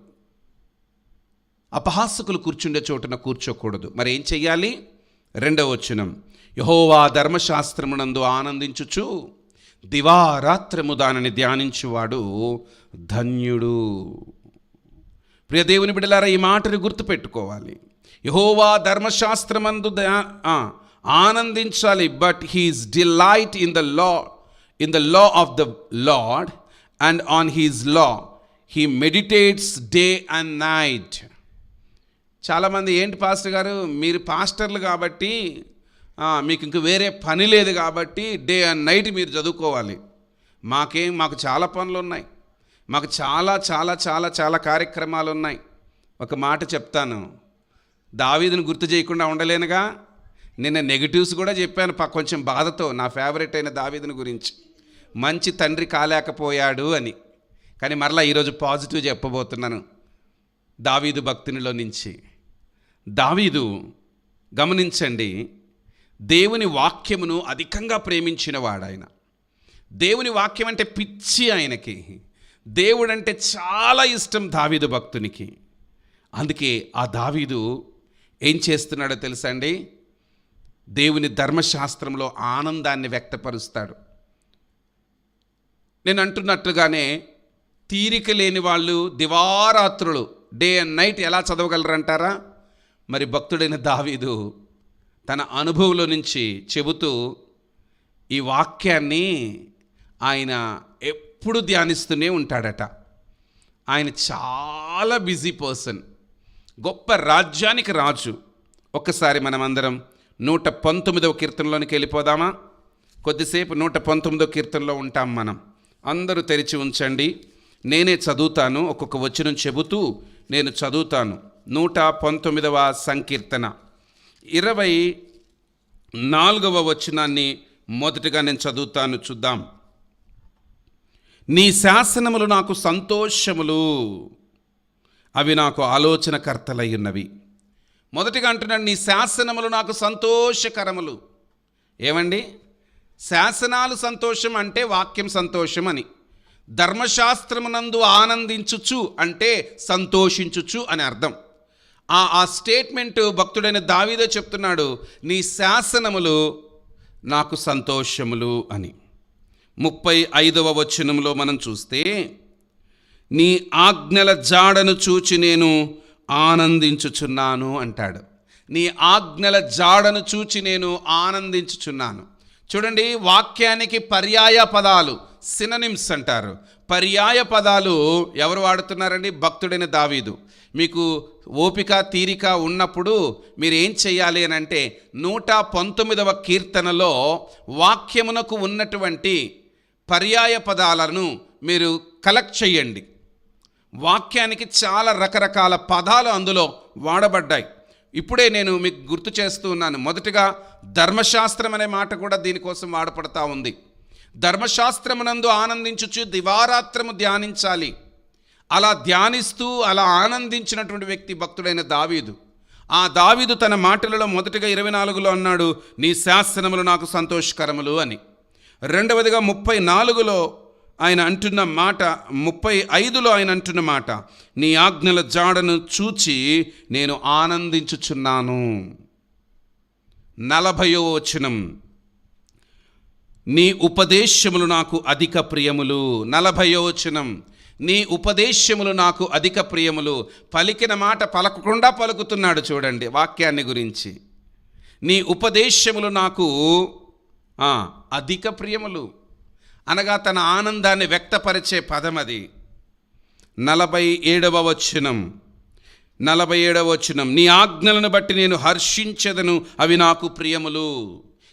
అపహాసకులు కూర్చుండే చోటున కూర్చోకూడదు. మరి ఏం చెయ్యాలి? రెండవ వచనం, యెహోవా ధర్మశాస్త్రమునందు ఆనందించుచు దివారాత్రము దానిని ధ్యానించువాడు ధన్యుడు. ప్రియ దేవుని బిడ్డలారా, ఈ మాటను గుర్తుపెట్టుకోవాలి. యెహోవా ధర్మశాస్త్రమందు ఆనందించాలి. But his delight in the law of the Lord and on his law he meditates day and night. చాలామంది, ఏంటి పాస్టర్ గారు మీరు పాస్టర్లు కాబట్టి మీకు ఇంక వేరే పని లేదు కాబట్టి డే అండ్ నైట్ మీరు చదువుకోవాలి. మాకు చాలా పనులు ఉన్నాయి, మాకు చాలా చాలా చాలా చాలా కార్యక్రమాలు ఉన్నాయి. ఒక మాట చెప్తాను, దావీదును గుర్తు చేయకుండా ఉండలేనుగా. నిన్న నెగిటివ్స్ కూడా చెప్పాను కొంచెం బాధతో, నా ఫేవరెట్ అయిన దావీదుని గురించి. మంచి తండ్రి కాలేకపోయాడు అని. కానీ మరలా ఈరోజు పాజిటివ్ చెప్పబోతున్నాను దావీదు భక్తునిలో నుంచి. దావీదు గమనించండి, దేవుని వాక్యమును అధికంగా ప్రేమించిన వాడు ఆయన. దేవుని వాక్యం అంటే పిచ్చి ఆయనకి. దేవుడు అంటే చాలా ఇష్టం దావీదు భక్తునికి. అందుకే ఆ దావీదు ఏం చేస్తున్నాడో తెలుసా అండి? దేవుని ధర్మశాస్త్రంలో ఆనందాన్ని వ్యక్తపరుస్తాడు. నేను అంటున్నట్లుగానే తీరిక లేని వాళ్ళు దివారాత్రులు డే అండ్ నైట్ ఎలా చదవగలరంటారా? మరి భక్తుడైన దావీదు తన అనుభవంలో నుంచి చెబుతూ ఈ వాక్యాన్ని ఆయన ఎప్పుడు ధ్యానిస్తూనే ఉంటాడట. ఆయన చాలా బిజీ పర్సన్, గొప్ప రాజ్యానికి రాజు. ఒక్కసారి మనమందరం 119వ కీర్తనలోనికి వెళ్ళిపోదామా? కొద్దిసేపు 119వ కీర్తనలో ఉంటాం మనం. అందరూ తెరిచి ఉంచండి, నేనే చదువుతాను. ఒక్కొక్క వచనం చెబుతూ నేను చదువుతాను. 119వ సంకీర్తన 24వ వచనాన్ని మొదటగా నేను చదువుతాను, చూద్దాం. నీ శాసనములు నాకు సంతోషములు, అవి నాకు ఆలోచనకర్తలై ఉన్నవి. మొదటిగా అంటున్నాడు, నీ శాసనములు నాకు సంతోషకరములు. ఏమండి, శాసనాలు సంతోషం అంటే వాక్యం సంతోషం అని. ధర్మశాస్త్రమునందు ఆనందించుచు అంటే సంతోషించుచు అని అర్థం. ఆ స్టేట్మెంట్ భక్తుడైన దావీదే చెప్తున్నాడు, నీ శాసనములు నాకు సంతోషములు అని. 35వ వచనంలో మనం చూస్తే, నీ ఆజ్ఞల జాడను చూచి నేను ఆనందించుచున్నాను అంటాడు. నీ ఆజ్ఞల జాడను చూచి నేను ఆనందించుచున్నాను. చూడండి, వాక్యానికి పర్యాయ పదాలు, సిననిమ్స్ అంటారు. పర్యాయ పదాలు ఎవరు వాడుతున్నారండి? భక్తుడైన దావీదు. మీకు ఓపిక తీరిక ఉన్నప్పుడు మీరు ఏం చేయాలి అని అంటే 119వ కీర్తనలో వాక్యమునకు ఉన్నటువంటి పర్యాయ పదాలను మీరు కలెక్ట్ చేయండి. వాక్యానికి చాలా రకరకాల పదాలు అందులో వాడబడ్డాయి. ఇప్పుడే నేను మీకు గుర్తు చేస్తూ ఉన్నాను. మొదటిగా ధర్మశాస్త్రం అనే మాట కూడా దీనికోసం వాడపడతా ఉంది. ధర్మశాస్త్రమునందు ఆనందించుచు దివారాత్రము ధ్యానించాలి. అలా ధ్యానిస్తూ అలా ఆనందించినటువంటి వ్యక్తి భక్తుడైన దావీదు. ఆ దావీదు తన మాటలలో మొదటిగా 24లో అన్నాడు, నీ శాసనములు నాకు సంతోషకరములు అని. రెండవదిగా 34లో ఆయన అంటున్న మాట, 35లో ఆయన అంటున్న మాట, నీ ఆజ్ఞల జాడను చూచి నేను ఆనందించుచున్నాను. 40వ వచనం, నీ ఉపదేశములు నాకు అధిక ప్రియములు. 40వ వచనం, నీ ఉపదేశములు నాకు అధిక ప్రియములు. పలికిన మాట పలకకుండా పలుకుతున్నాడు. చూడండి వాక్యాన్ని గురించి. నీ ఉపదేశములు నాకు అధిక ప్రియములు అనగా తన ఆనందాన్ని వ్యక్తపరిచే పదం అది. 47వ వచనం, నీ ఆజ్ఞలను బట్టి నేను హర్షించెదను, అవి నాకు ప్రియములు.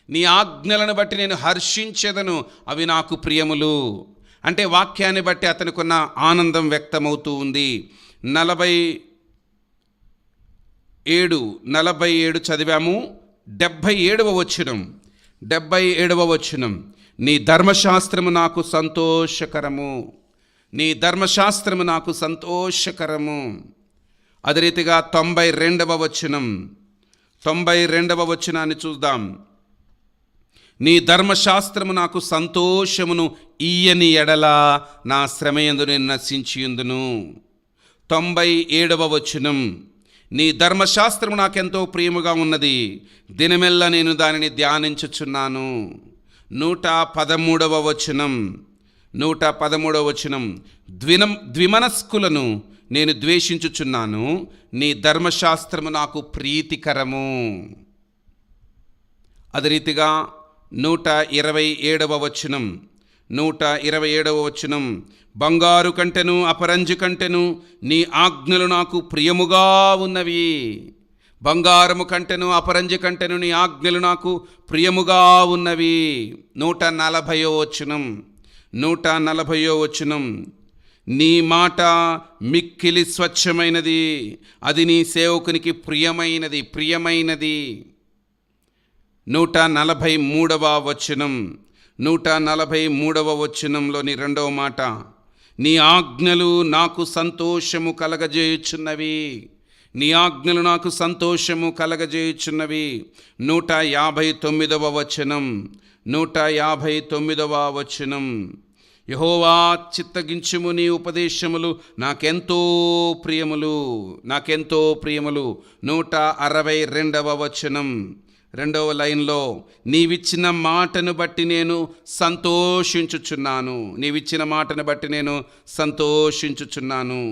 నీ ఆజ్ఞలను బట్టి నేను హర్షించెదను, అవి నాకు ప్రియములు. అంటే వాక్యాన్ని బట్టి అతనికున్న ఆనందం వ్యక్తమవుతూ ఉంది. 47 చదివాము. 77వ వచనం, నీ ధర్మశాస్త్రము నాకు సంతోషకరము. నీ ధర్మశాస్త్రము నాకు సంతోషకరము. అదే రీతిగా 92వ వచనాన్ని చూద్దాం. నీ ధర్మశాస్త్రము నాకు సంతోషమును ఇయ్యని ఎడల నా శ్రమయందు నేను నశించియుందును. 97వ వచనం, నీ ధర్మశాస్త్రము నాకెంతో ప్రియముగా ఉన్నది, దినమెల్లా నేను దానిని ధ్యానించుచున్నాను. 113వ వచనం, ద్విమనస్కులను నేను ద్వేషించుచున్నాను, నీ ధర్మశాస్త్రము నాకు ప్రీతికరము. అదే రీతిగా 127వ వచనం, బంగారు కంటెను అపరంజి కంటెను నీ ఆజ్ఞలు నాకు ప్రియముగా ఉన్నవి. బంగారము కంటెను అపరంజి కంటెను నీ ఆజ్ఞలు నాకు ప్రియముగా ఉన్నవి. 140వ వచనం, నీ మాట మిక్కిలి స్వచ్ఛమైనది, అది నీ సేవకునికి ప్రియమైనది. 143వ వచనంలోని రెండవ మాట, నీ ఆజ్ఞలు నాకు సంతోషము కలగజేయుచున్నవి. నీ ఆజ్ఞలు నాకు సంతోషము కలగజేయుచున్నవి. 159వ వచనం, యెహోవా చిత్తగించుము, నీ ఉపదేశములు నాకెంతో ప్రియములు. 162వ వచనం, రెండవ లైన్లో నీవిచ్చిన మాటను బట్టి నేను సంతోషించుచున్నాను. నీవిచ్చిన మాటను బట్టి నేను సంతోషించుచున్నాను.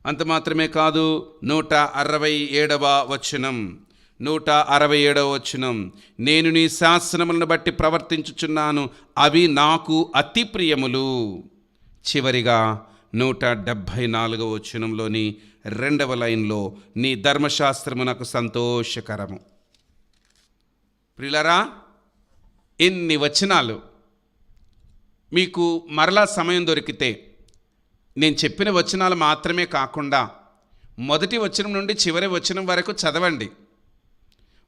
అంత మాత్రమే కాదు, 167వ వచనం, 167వ వచనం, నేను నీ శాసనములను బట్టి ప్రవర్తించుచున్నాను, అవి నాకు అతి ప్రియములు. చివరిగా 174వ వచనంలోని 2వ లైన్లో, నీ ధర్మశాస్త్రము నాకు సంతోషకరము. ప్రియులారా, ఎన్ని వచనాలు! మీకు మరలా సమయం దొరికితే నేను చెప్పిన వచనాలు మాత్రమే కాకుండా మొదటి వచనం నుండి చివరి వచనం వరకు చదవండి.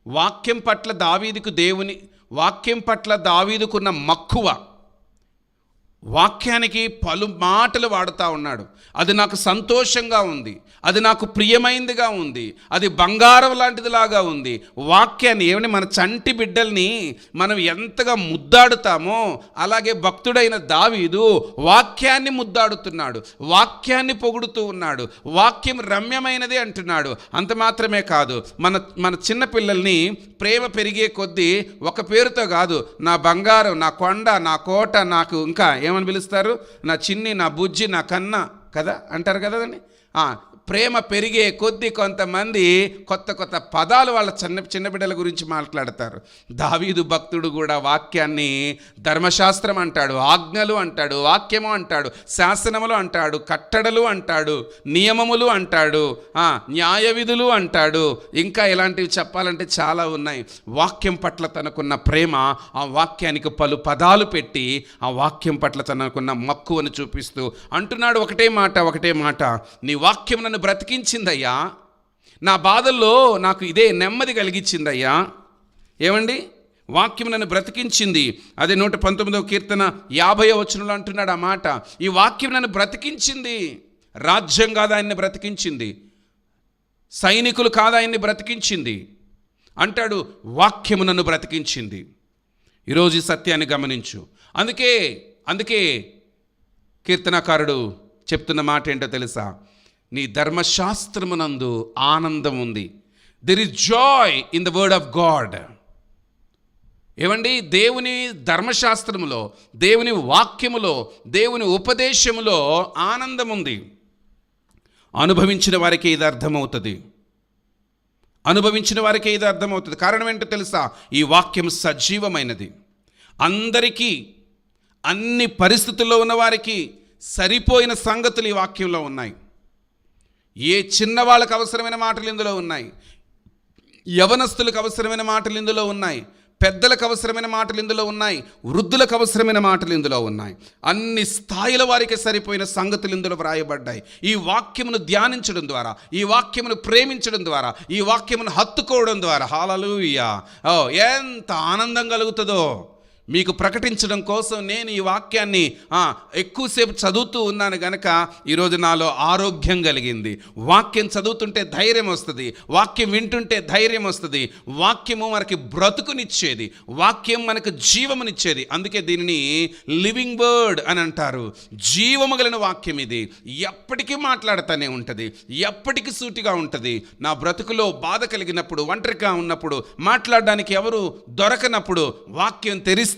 వాక్యం పట్ల దావీదుకున్న మక్కువ, వాక్యానికి పలు మాటలు వాడుతూ ఉన్నాడు. అది నాకు సంతోషంగా ఉంది, అది నాకు ప్రియమైందిగా ఉంది, అది బంగారం లాంటిదిలాగా ఉంది. వాక్యాన్ని ఏమని మన చంటి బిడ్డల్ని మనం ఎంతగా ముద్దాడుతామో అలాగే భక్తుడైన దావీదు వాక్యాన్ని ముద్దాడుతున్నాడు, వాక్యాన్ని పొగుడుతూ ఉన్నాడు, వాక్యం రమ్యమైనది అంటున్నాడు. అంత మాత్రమే కాదు, మన చిన్న పిల్లల్ని ప్రేమ పెరిగే కొద్దీ ఒక పేరుతో కాదు, నా బంగారం, నా కొండ, నా కోట, నాకు ఇంకా ఏమని పిలుస్తారు, నా చిన్ని, నా బుజ్జి, నా కన్న కదా అంటారు కదండి. ప్రేమ పెరిగే కొద్దీ కొంతమంది కొత్త కొత్త పదాలు వాళ్ళ చిన్న బిడ్డల గురించి మాట్లాడతారు. దావీదు భక్తుడు కూడా వాక్యాన్ని ధర్మశాస్త్రం అంటాడు, ఆజ్ఞలు అంటాడు, వాక్యము అంటాడు, శాసనములు అంటాడు, కట్టడలు అంటాడు, నియమములు అంటాడు, న్యాయ విధులు అంటాడు. ఇంకా ఇలాంటివి చెప్పాలంటే చాలా ఉన్నాయి. వాక్యం పట్ల తనకున్న ప్రేమ, ఆ వాక్యానికి పలు పదాలు పెట్టి ఆ వాక్యం పట్ల తనకున్న మక్కువను చూపిస్తూ అంటున్నాడు ఒకటే మాట, నీ వాక్యం నన్ను బ్రతికించిందయ్యా, నా బాధల్లో నాకు ఇదే నెమ్మది కలిగించిందయ్యా. ఏమండి, వాక్యం నన్ను బ్రతికించింది. అదే 119వ కీర్తన 50వ వచనంలో అంటున్నాడు ఆ మాట. ఈ వాక్యం నన్ను బ్రతికించింది. రాజ్యం కాదు ఆయన్ని బ్రతికించింది, సైనికులు కాదు ఆయన్ని బ్రతికించింది అంటాడు. వాక్యము నన్ను బ్రతికించింది. ఈరోజు ఈ సత్యాన్ని గమనించు. అందుకే కీర్తనకారుడు చెప్తున్న మాట ఏంటో తెలుసా? నీ ధర్మశాస్త్రమునందు ఆనందం ఉంది. There is Joy in the word of God. ఏమండి, దేవుని ధర్మశాస్త్రములో, దేవుని వాక్యములో, దేవుని ఉపదేశములో ఆనందం ఉంది. అనుభవించిన వారికి ఇది అర్థమవుతుంది. కారణం ఏంటో తెలుసా? ఈ వాక్యం సజీవమైనది. అందరికీ, అన్ని పరిస్థితుల్లో ఉన్నవారికి సరిపోయిన సంగతులు ఈ వాక్యంలో ఉన్నాయి. ఏ చిన్నవాళ్ళకు అవసరమైన మాటలు ఇందులో ఉన్నాయి, యవనస్తులకు అవసరమైన మాటలు ఇందులో ఉన్నాయి, పెద్దలకు అవసరమైన మాటలు ఇందులో ఉన్నాయి, వృద్ధులకు అవసరమైన మాటలు ఇందులో ఉన్నాయి. అన్ని స్థాయిల వారికి సరిపోయిన సంగతులు ఇందులో వ్రాయబడ్డాయి. ఈ వాక్యమును ధ్యానించడం ద్వారా, ఈ వాక్యమును ప్రేమించడం ద్వారా, ఈ వాక్యమును హత్తుకోవడం ద్వారా హల్లెలూయా ఎంత ఆనందం కలుగుతుందో మీకు ప్రకటించడం కోసం నేను ఈ వాక్యాన్ని ఎక్కువసేపు చదువుతూ ఉన్నాను గనక ఈరోజు నాలో ఆరోగ్యం కలిగింది. వాక్యం చదువుతుంటే ధైర్యం వస్తుంది, వాక్యం వింటుంటే ధైర్యం వస్తుంది. వాక్యము మనకి బ్రతుకునిచ్చేది, వాక్యం మనకు జీవమునిచ్చేది. అందుకే దీనిని లివింగ్ వర్డ్ అని అంటారు. జీవము కలిగిన వాక్యం ఇది. ఎప్పటికీ మాట్లాడుతూనే ఉంటుంది, ఎప్పటికీ సూటిగా ఉంటుంది. నా బ్రతుకులో బాధ కలిగినప్పుడు, ఒంటరిగా ఉన్నప్పుడు, మాట్లాడడానికి ఎవరు దొరకనప్పుడు వాక్యం తెరిస్తే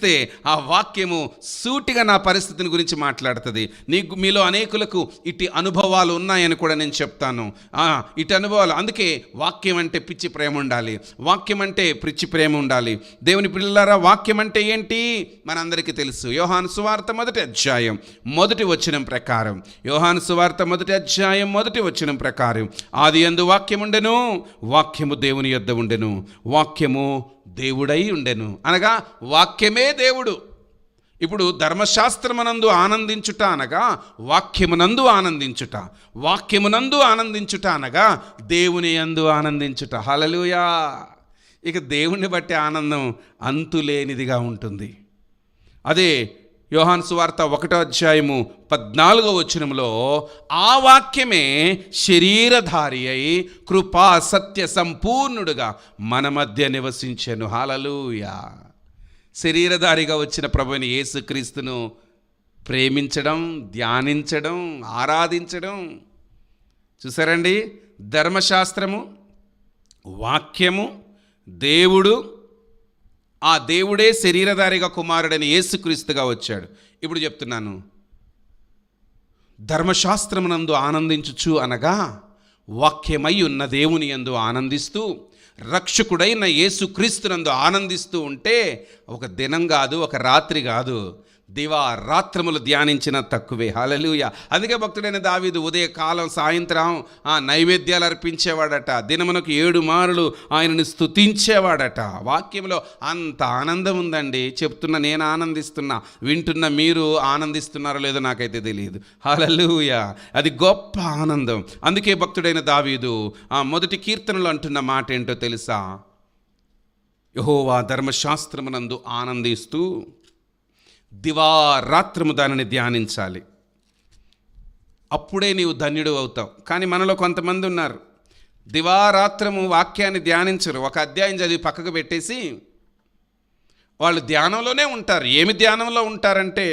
ఆ వాక్యము సూటిగా నా పరిస్థితిని గురించి మాట్లాడుతుంది. మీలో అనేకులకు ఇటు అనుభవాలు ఉన్నాయని కూడా నేను చెప్తాను. ఇటు అనుభవాలు. అందుకే వాక్యం అంటే పిచ్చి ప్రేమ ఉండాలి, వాక్యం అంటే పిచ్చి ప్రేమ ఉండాలి. దేవుని పిల్లలారా, వాక్యం అంటే ఏంటి మనందరికీ తెలుసు. యోహాను సువార్త 1వ అధ్యాయం 1వ వచనం ప్రకారం, యోహాను సువార్త 1వ అధ్యాయం 1వ వచనం ప్రకారం, ఆదియందు వాక్యం ఉండెను, వాక్యము దేవుని యొద్ద ఉండెను, వాక్యము దేవుడై ఉండెను. అనగా వాక్యమే దేవుడు. ఇప్పుడు ధర్మశాస్త్రమునందు ఆనందించుట అనగా వాక్యమునందు ఆనందించుట, వాక్యమునందు ఆనందించుట అనగా దేవుని యందు ఆనందించుట. హల్లెలూయా. ఇక దేవుణ్ణి బట్టి ఆనందం అంతులేనిదిగా ఉంటుంది. అదే యోహాను సువార్త 1వ అధ్యాయము 14వ వచనంలో ఆ వాక్యమే శరీరధారి అయి కృపా సత్య సంపూర్ణుడుగా మన మధ్య నివసించెను. హల్లెలూయా. శరీరధారిగా వచ్చిన ప్రభువైన యేసుక్రీస్తును ప్రేమించడం, ధ్యానించడం, ఆరాధించడం. చూసారండి, ధర్మశాస్త్రము, వాక్యము, దేవుడు, ఆ దేవుడే శరీరధారిగా కుమారుడైన యేసుక్రీస్తుగా వచ్చాడు. ఇప్పుడు చెప్తున్నాను, ధర్మశాస్త్రమునందు ఆనందించుచు అనగా వాక్యమై ఉన్న దేవుని యందు ఆనందిస్తూ రక్షకుడైన యేసుక్రీస్తునందు ఆనందిస్తూ ఉంటే ఒక దినం కాదు, ఒక రాత్రి కాదు, దివారాత్రములు ధ్యానించిన తక్కువే. హల్లెలూయా. అందుకే భక్తుడైన దావీదు ఉదయకాలం సాయంత్రం నైవేద్యాలు అర్పించేవాడట. దినమునకు 7 మారులు ఆయనను స్తుతించేవాడట. వాక్యంలో అంత ఆనందం ఉందండి. చెప్తున్నా, నేను ఆనందిస్తున్నా, వింటున్న మీరు ఆనందిస్తున్నారో లేదో నాకైతే తెలియదు. హల్లెలూయా. అది గొప్ప ఆనందం. అందుకే భక్తుడైన దావీదు మొదటి కీర్తనలో అంటున్న మాట ఏంటో తెలుసా? యెహోవా ధర్మశాస్త్రమునందు ఆనందిస్తూ దివారాత్రము దానిని ధ్యానించాలి. అప్పుడే నీవు ధన్యుడు అవుతావు. కానీ మనలో కొంతమంది ఉన్నారు, దివారాత్రము వాక్యాన్ని ధ్యానించరు. ఒక అధ్యాయం చదివి పక్కకు పెట్టేసి వాళ్ళు ధ్యానంలోనే ఉంటారు. ఏమి ధ్యానంలో ఉంటారంటే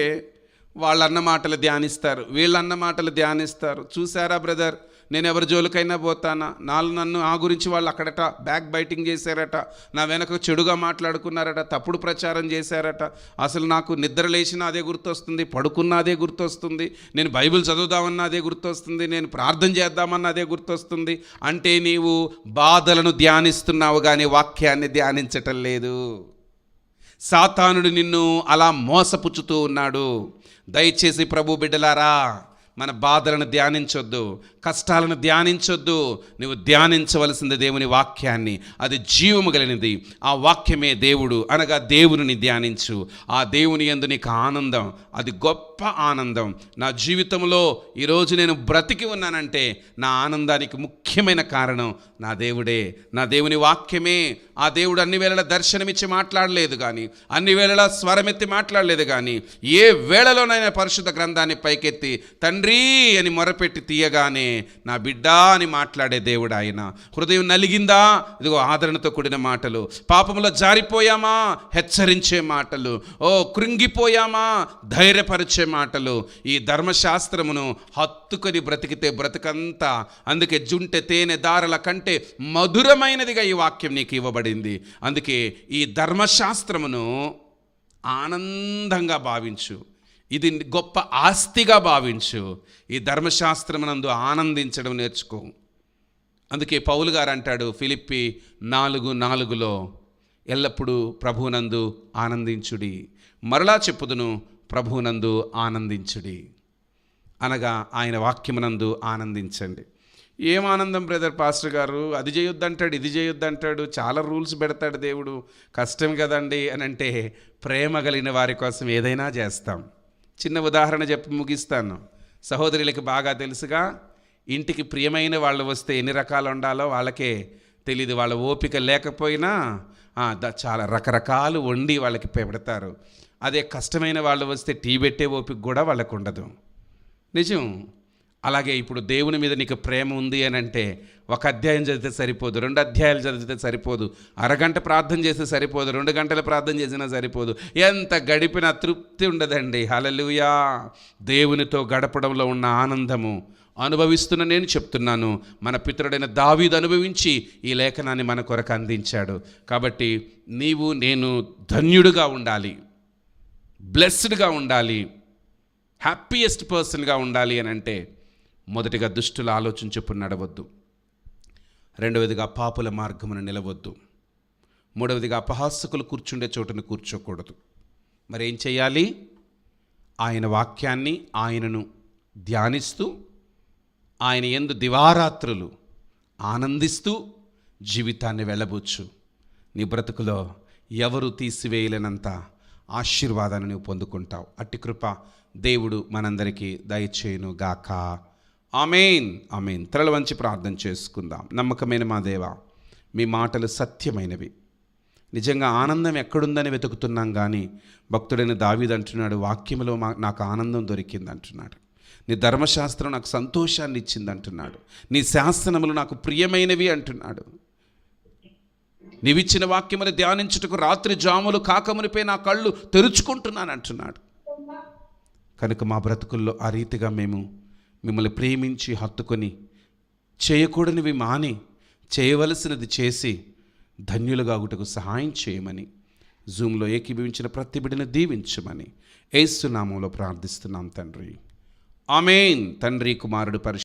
వాళ్ళన్న మాటలు ధ్యానిస్తారు, వీళ్ళన్న మాటలు ధ్యానిస్తారు. చూసారా బ్రదర్, నేను ఎవరి జోలికైనా పోతానా, నన్ను ఆ గురించి వాళ్ళు అక్కడట బ్యాక్ బైటింగ్ చేశారట, నా వెనక చెడుగా మాట్లాడుకున్నారట, తప్పుడు ప్రచారం చేశారట. అసలు నాకు నిద్ర లేచినా అదే గుర్తొస్తుంది, పడుకున్నా అదే గుర్తొస్తుంది, నేను బైబిల్ చదువుదామన్నా అదే గుర్తొస్తుంది, నేను ప్రార్థన చేద్దామన్నా అదే గుర్తొస్తుంది. అంటే నీవు బాధలను ధ్యానిస్తున్నావు కానీ వాక్యాన్ని ధ్యానించటం లేదు. సాతానుడు నిన్ను అలా మోసపుచ్చుతూ ఉన్నాడు. దయచేసి ప్రభు బిడ్డలారా, మన బాధలను ధ్యానించొద్దు, కష్టాలను ధ్యానించొద్దు. నువ్వు ధ్యానించవలసింది దేవుని వాక్యాన్ని. అది జీవము కలిగినది. ఆ వాక్యమే దేవుడు అనగా దేవుని ధ్యానించు. ఆ దేవుని యందు నీకు ఆనందం, అది గొప్ప ఆనందం. నా జీవితంలో ఈరోజు నేను బ్రతికి ఉన్నానంటే నా ఆనందానికి ముఖ్యమైన కారణం నా దేవుడే, నా దేవుని వాక్యమే. ఆ దేవుడు అన్ని వేళలా దర్శనమిచ్చి మాట్లాడలేదు కానీ, అన్ని వేళలా స్వరమెత్తి మాట్లాడలేదు కానీ, ఏ వేళలోనైనా పరిశుద్ధ గ్రంథాన్ని పైకెత్తి తండ్రి అని మొరపెట్టి తీయగానే నా బిడ్డ అని మాట్లాడే దేవుడు ఆయన. హృదయం నలిగిందా, ఇదిగో ఆదరణతో కూడిన మాటలు. పాపంలో జారిపోయామా, హెచ్చరించే మాటలు. కృంగిపోయామా, ధైర్యపరిచే మాటలు. ఈ ధర్మశాస్త్రమును హత్తుకొని బ్రతికితే బ్రతికంతా. అందుకే జుంటె తేనె దారల కంటే మధురమైనదిగా ఈ వాక్యం నీకు ఇవ్వబడింది. అందుకే ఈ ధర్మశాస్త్రమును ఆనందంగా భావించు, ఇది గొప్ప ఆస్తిగా భావించు. ఈ ధర్మశాస్త్రమునందు ఆనందించడం నేర్చుకో. అందుకే పౌలు గారు అంటాడు ఫిలిప్పి 4:4 ఎల్లప్పుడూ ప్రభువునందు ఆనందించుడి. మరలా చెప్పుదును, ప్రభువునందు ఆనందించుడి అనగా ఆయన వాక్యమునందు ఆనందించండి. ఏం ఆనందం బ్రదర్ పాస్టర్ గారు, అది చేయొద్దంటాడు, ఇది చేయొద్దంటాడు, చాలా రూల్స్ పెడతాడు దేవుడు, కష్టం కదండి అని అంటే, ప్రేమ కలిగిన వారి కోసం ఏదైనా చేస్తాం. చిన్న ఉదాహరణ చెప్పి ముగిస్తాను. సహోదరులకి బాగా తెలుసుగా, ఇంటికి ప్రియమైన వాళ్ళు వస్తే ఎన్ని రకాలు ఉండాలో వాళ్ళకే తెలీదు. వాళ్ళ ఓపిక లేకపోయినా చాలా రకరకాలు వండి వాళ్ళకి పెడతారు. అదే కష్టమైన వాళ్ళు వస్తే టీ పెట్టే ఓపిక కూడా వాళ్ళకు ఉండదు. నిజం. అలాగే ఇప్పుడు దేవుని మీద నీకు ప్రేమ ఉంది అని అంటే 1 అధ్యాయం చదివితే సరిపోదు, 2 అధ్యాయాలు చదివితే సరిపోదు, అరగంట ప్రార్థన చేస్తే సరిపోదు, 2 గంటల ప్రార్థన చేసినా సరిపోదు, ఎంత గడిపినా తృప్తి ఉండదండి. హల్లెలూయా. దేవునితో గడపడంలో ఉన్న ఆనందము అనుభవిస్తున్న నేను చెప్తున్నాను, మన పితరుడైన దావీదు అనుభవించి ఈ లేఖనాన్ని మన కొరకు అందించాడు. కాబట్టి నీవు నేను ధన్యుడుగా ఉండాలి, బ్లెస్డ్గా ఉండాలి, హ్యాపీయెస్ట్ పర్సన్గా ఉండాలి అని అంటే మొదటిగా దుష్టుల ఆలోచన చొప్పున నడవద్దు, రెండవదిగా పాపుల మార్గమును నిలవద్దు, మూడవదిగా అపహాసకులు కూర్చుండే చోటును కూర్చోకూడదు. మరి ఏం చేయాలి? ఆయన వాక్యాన్ని, ఆయనను ధ్యానిస్తూ, ఆయన యందు దివారాత్రులు ఆనందిస్తూ జీవితాన్ని వెళ్ళబుచ్చు. నీ బ్రతుకులో ఎవరు తీసివేయలేనంత ఆశీర్వాదాన్ని నువ్వు పొందుకుంటావు. అట్టి కృప దేవుడు మనందరికీ దయచేయును గాక. ఆమేన్, ఆమేన్. తలలు వంచి ప్రార్థన చేసుకుందాం. నమ్మకమైన మా దేవా, మీ మాటలు సత్యమైనవి. నిజంగా ఆనందం ఎక్కడుందని వెతుకుతున్నాం కానీ భక్తుడైన దావీదు అంటున్నాడు, వాక్యములో నాకు ఆనందం దొరికింది అంటున్నాడు. నీ ధర్మశాస్త్రం నాకు సంతోషాన్ని ఇచ్చింది అంటున్నాడు. నీ శాసనములు నాకు ప్రియమైనవి అంటున్నాడు. నీవిచ్చిన వాక్యములు ధ్యానించుటకు రాత్రి జాములు కాకమునిపై నా కళ్ళు తెరుచుకుంటున్నాను అంటున్నాడు. కనుక మా బ్రతుకుల్లో ఆ రీతిగా మేము మిమ్మల్ని ప్రేమించి హత్తుకొని చేయకూడనివి మాని చేయవలసినది చేసి ధన్యులుగాగుటకు సహాయం చేయమని జూమ్లో ఏకీభవించిన ప్రతి బిడ్డను దీవించమని యేసు నామములో ప్రార్థిస్తున్నాం తండ్రి. ఆమేన్. తండ్రి, కుమారుడు, పరిశుద్ధ